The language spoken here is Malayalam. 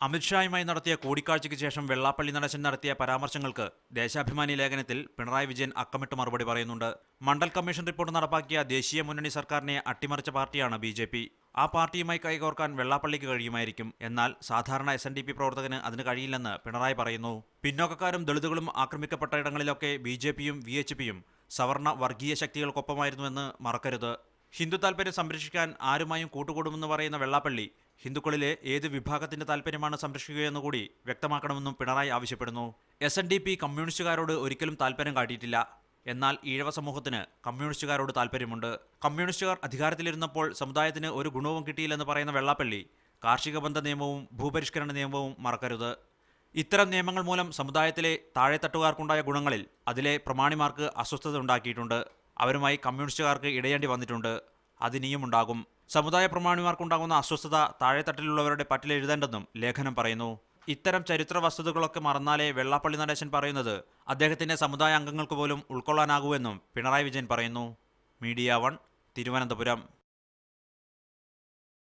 അമിത്ഷായുമായി നടത്തിയ കൂടിക്കാഴ്ചയ്ക്ക് ശേഷം വെള്ളാപ്പള്ളി നടേശൻ നടത്തിയ പരാമർശങ്ങൾക്ക് ദേശാഭിമാനി ലേഖനത്തിൽ പിണറായി വിജയൻ അക്കമിട്ട് മറുപടി പറയുന്നുണ്ട്. മണ്ഡൽ കമ്മീഷൻ റിപ്പോർട്ട് നടപ്പാക്കിയ ദേശീയ മുന്നണി സർക്കാരിനെ അട്ടിമറിച്ച പാർട്ടിയാണ് ബി. ആ പാർട്ടിയുമായി കൈകോർക്കാൻ വെള്ളാപ്പള്ളിക്ക് കഴിയുമായിരിക്കും. എന്നാൽ സാധാരണ SNDP പ്രവർത്തകന് അതിന് കഴിയില്ലെന്ന് പിണറായി പറയുന്നു. പിന്നോക്കക്കാരും ദളിതുകളും ആക്രമിക്കപ്പെട്ട ഇടങ്ങളിലൊക്കെ BJPയും VHPയും സവർണ വർഗീയ ശക്തികൾക്കൊപ്പമായിരുന്നുവെന്ന് മറക്കരുത്. ഹിന്ദു താൽപര്യം സംരക്ഷിക്കാൻ ആരുമായും കൂട്ടുകൂടുമെന്ന് പറയുന്ന വെള്ളാപ്പള്ളി ഹിന്ദുക്കളിലെ ഏത് വിഭാഗത്തിന്റെ താൽപര്യമാണ് സംരക്ഷിക്കുകയെന്നുകൂടി വ്യക്തമാക്കണമെന്നും പിണറായി ആവശ്യപ്പെടുന്നു. SNDP കമ്മ്യൂണിസ്റ്റുകാരോട് ഒരിക്കലും താൽപര്യം കാട്ടിയിട്ടില്ല. എന്നാൽ ഈഴവ സമൂഹത്തിന് കമ്മ്യൂണിസ്റ്റുകാരോട് താൽപര്യമുണ്ട്. കമ്മ്യൂണിസ്റ്റുകാർ അധികാരത്തിലിരുന്നപ്പോൾ സമുദായത്തിന് ഒരു ഗുണവും കിട്ടിയില്ലെന്ന് പറയുന്ന വെള്ളാപ്പള്ളി കാർഷിക ബന്ധ നിയമവും ഭൂപരിഷ്കരണ നിയമവും മറക്കരുത്. ഇത്തരം നിയമങ്ങൾ മൂലം സമുദായത്തിലെ താഴെത്തട്ടുകാർക്കുണ്ടായ ഗുണങ്ങളിൽ അതിലെ പ്രമാണിമാർക്ക് അസ്വസ്ഥത ഉണ്ടാക്കിയിട്ടുണ്ട്. അവരുമായി കമ്മ്യൂണിസ്റ്റുകാർക്ക് ഇടയേണ്ടി വന്നിട്ടുണ്ട്. അതിനിയും ഉണ്ടാകും. സമുദായ പ്രമാണിമാർക്കുണ്ടാകുന്ന അസ്വസ്ഥത താഴെത്തട്ടിലുള്ളവരുടെ പറ്റിലെഴുതേണ്ടെന്നും ലേഖനം പറയുന്നു. ഇത്തരം ചരിത്ര വസ്തുതകളൊക്കെ മറന്നാലേ വെള്ളാപ്പള്ളി നടേശൻ പറയുന്നത് അദ്ദേഹത്തിന്റെ സമുദായ അംഗങ്ങൾക്ക് പോലും ഉൾക്കൊള്ളാനാകൂവെന്നും പിണറായി വിജയൻ പറയുന്നു. മീഡിയ 1, തിരുവനന്തപുരം.